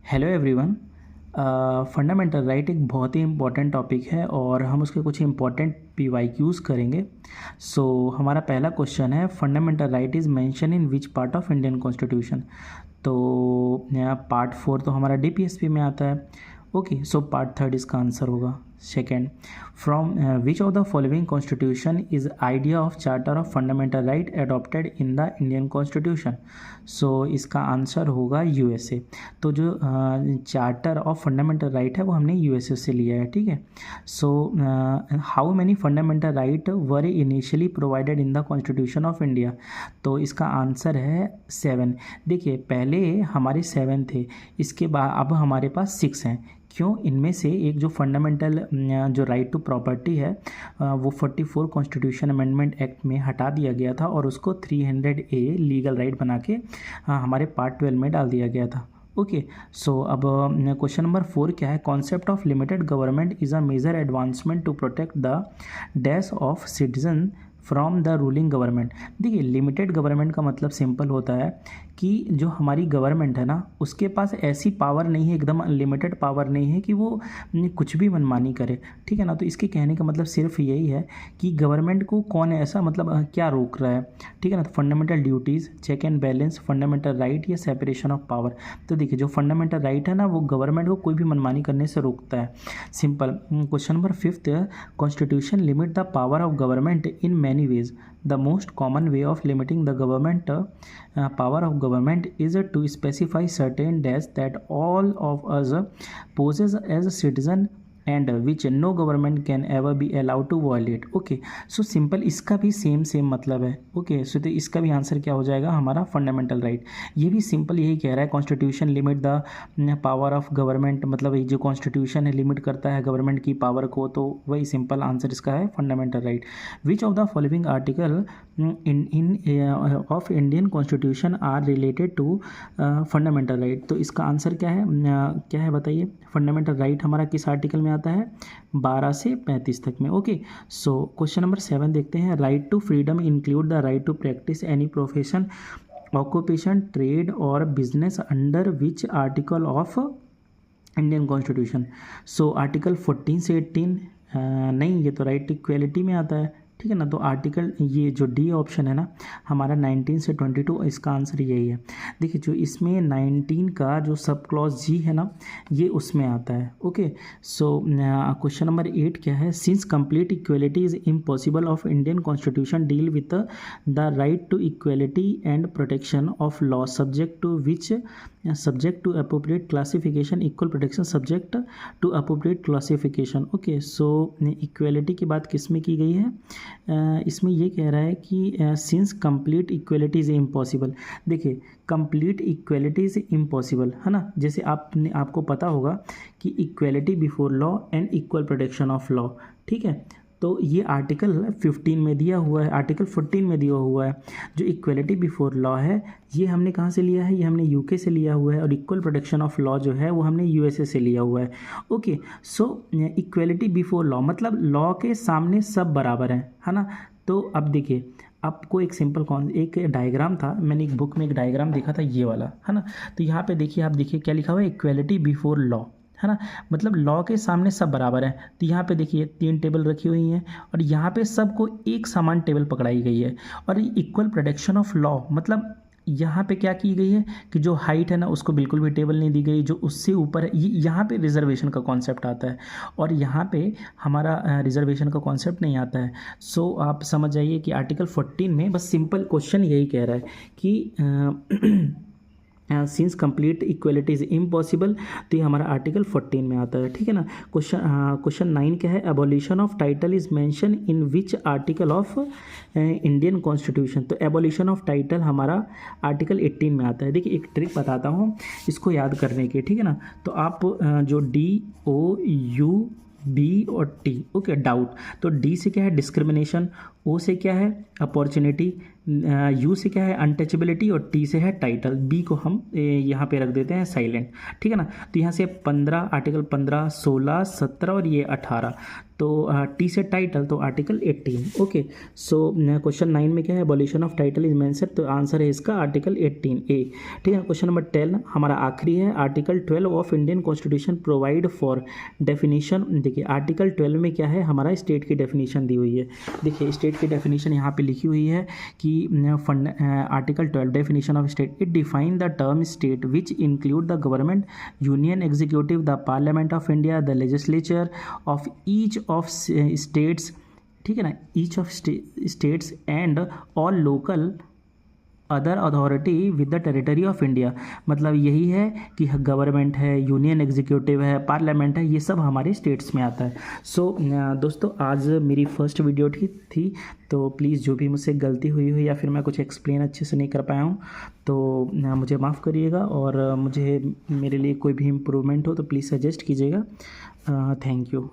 Hello everyone. Fundamental right एक बहुत ही important topic है और हम उसके कुछ इम्पॉर्टेंट पीवाईक्यूज़ करेंगे। हमारा पहला क्वेश्चन है, fundamental right is mention in which part of Indian constitution. तो यहाँ पार्ट 4 तो हमारा डीपीएसपी में आता है। ओके, सो पार्ट 3 इसका आंसर होगा। Second, from which of the following constitution is idea of charter of fundamental right adopted in the Indian constitution. So इसका आंसर होगा यूएसए। तो जो चार्टर ऑफ फंडामेंटल राइट है वो हमने यूएसए से लिया है, ठीक है। So how many fundamental right were initially provided in the constitution of India. तो इसका आंसर है 7। देखिए, पहले हमारे 7 थे, इसके बाद अब हमारे पास 6 हैं। क्यों? इनमें से एक जो फंडामेंटल जो राइट टू प्रॉपर्टी है वो 44 कॉन्स्टिट्यूशन अमेंडमेंट एक्ट में हटा दिया गया था और उसको 300A लीगल राइट बना के हमारे पार्ट 12 में डाल दिया गया था। ओके, सो अब क्वेश्चन नंबर 4 क्या है? Concept of limited government is a major advancement to protect the dash of citizen from the ruling government. देखिए, लिमिटेड गवर्नमेंट का मतलब सिंपल होता है कि जो हमारी गवर्नमेंट है ना, उसके पास ऐसी पावर नहीं है, एकदम अनलिमिटेड पावर नहीं है कि वो कुछ भी मनमानी करे, ठीक है ना। तो इसके कहने का मतलब सिर्फ यही है कि गवर्नमेंट को कौन ऐसा मतलब क्या रोक रहा है, ठीक है ना। तो fundamental duties, check and balance, fundamental right या सेपरेशन ऑफ पावर। तो देखिए, जो फंडामेंटल राइट है ना, वो गवर्नमेंट को कोई भी मनमानी करने से रोकता है। Simple. Question number 5, constitution limit the power of government in many ways. The most common way of limiting the government power of government is to specify certain dash that all of us possess as a citizen and which no government can ever be allowed to violate. Okay, so simple, इसका भी same मतलब है। Okay, सो तो इसका भी answer क्या हो जाएगा हमारा? Fundamental right. ये भी सिंपल यही कह रहा है, constitution limit the power of government, मतलब ये जो कॉन्स्टिट्यूशन है लिमिट करता है गवर्नमेंट की पावर को, तो वही सिंपल आंसर इसका है fundamental right. Which of the following article in of Indian constitution are related to fundamental right. तो इसका आंसर क्या है? क्या है बताइए? फंडामेंटल राइट हमारा किस आर्टिकल में आता है? 12 से 35 तक में। ओके, सो क्वेश्चन नंबर 7 देखते हैं। Right to freedom include the right to practice any profession, occupation, trade और business under which article of Indian constitution. So article 14 से 18 नहीं, ये तो राइट इक्वेलिटी में आता है, ठीक है ना। तो आर्टिकल ये जो डी ऑप्शन है ना हमारा 19 से 22, इसका आंसर यही है। देखिए, जो इसमें 19 का जो सब क्लॉज जी है ना, ये उसमें आता है। ओके, सो क्वेश्चन नंबर 8 क्या है? Since complete equality is impossible of Indian constitution deal with the right to equality and protection of law subject to which subject to appropriate classification, equal protection subject to appropriate classification. Okay, so equality की बात किस में की गई है? इसमें ये कह रहा है कि since complete equality is impossible. देखिए, कंप्लीट इक्वेलिटी इज़ इम्पॉसिबल है ना। जैसे आपको पता होगा कि equality before law and equal protection of law, ठीक है। तो ये आर्टिकल 15 में दिया हुआ है, आर्टिकल 14 में दिया हुआ है। जो इक्वलिटी बिफोर लॉ है ये हमने कहाँ से लिया है? ये हमने यूके से लिया हुआ है। और इक्वल प्रोटेक्शन ऑफ लॉ जो है वो हमने यूएसए से लिया हुआ है। ओके, सो इक्वलिटी बिफोर लॉ मतलब लॉ के सामने सब बराबर हैं, है ना। तो अब देखिए, आपको एक सिंपल एक डायग्राम था, मैंने एक बुक में एक डायग्राम देखा था ये वाला, है ना। तो यहाँ पे देखिए, आप देखिए क्या लिखा हुआ है? इक्वलिटी बिफोर लॉ, है ना। मतलब लॉ के सामने सब बराबर है। तो यहाँ पे देखिए 3 टेबल रखी हुई हैं और यहाँ पे सबको एक समान टेबल पकड़ाई गई है। और इक्वल प्रोटेक्शन ऑफ लॉ मतलब यहाँ पे क्या की गई है कि जो हाइट है ना उसको बिल्कुल भी टेबल नहीं दी गई, जो उससे ऊपर है यहाँ पे रिजर्वेशन का कॉन्सेप्ट आता है और यहाँ पे हमारा रिजर्वेशन का कॉन्सेप्ट नहीं आता है। सो आप समझ जाइए कि आर्टिकल 14 में बस सिंपल क्वेश्चन यही कह रहा है कि since complete equality is impossible. तो ये हमारा आर्टिकल 14 में आता है, ठीक है ना। क्वेश्चन 9 क्या है? Abolition of title is mention in which article of Indian constitution. तो एबोलिशन ऑफ टाइटल हमारा आर्टिकल 18 में आता है। देखिए, एक ट्रिक बताता हूँ इसको याद करने की, ठीक है ना। तो आप जो DOUB और T, ओके, डाउट। तो डी से क्या है? डिस्क्रिमिनेशन, ओ से क्या है? अपॉर्चुनिटी, यू से क्या है अनटचेबिलिटी और टी से है टाइटल, बी को हम यहाँ पे रख देते हैं साइलेंट, ठीक है ना। तो यहाँ से 15 आर्टिकल 15, 16, 17 और ये 18, तो टी से टाइटल तो आर्टिकल 18। ओके, सो क्वेश्चन 9 में क्या है abolition of title is mention, तो आंसर है इसका आर्टिकल 18A, ठीक है। क्वेश्चन नंबर 10 हमारा आखिरी है, article 12 of Indian constitution provide for definition. देखिए आर्टिकल 12 में क्या है हमारा स्टेट की डेफिनेशन दी हुई है। देखिए स्टेट की डेफिनेशन यहाँ पे लिखी हुई है कि article 12 definition of state, it define the term state which include the government, union executive, the parliament of India, the legislature of each of states, ठीक है ना, each of states and all local other authority with the territory of India. मतलब यही है कि government है, union executive है, parliament है, ये सब हमारे स्टेट्स में आता है। सो दोस्तों आज मेरी फर्स्ट वीडियो थी, तो प्लीज़ जो भी मुझसे गलती हुई हो या फिर मैं कुछ एक्सप्लेन अच्छे से नहीं कर पाया हूँ तो मुझे माफ़ करिएगा, और मुझे मेरे लिए कोई भी इम्प्रूवमेंट हो तो प्लीज़ सजेस्ट कीजिएगा। Thank you.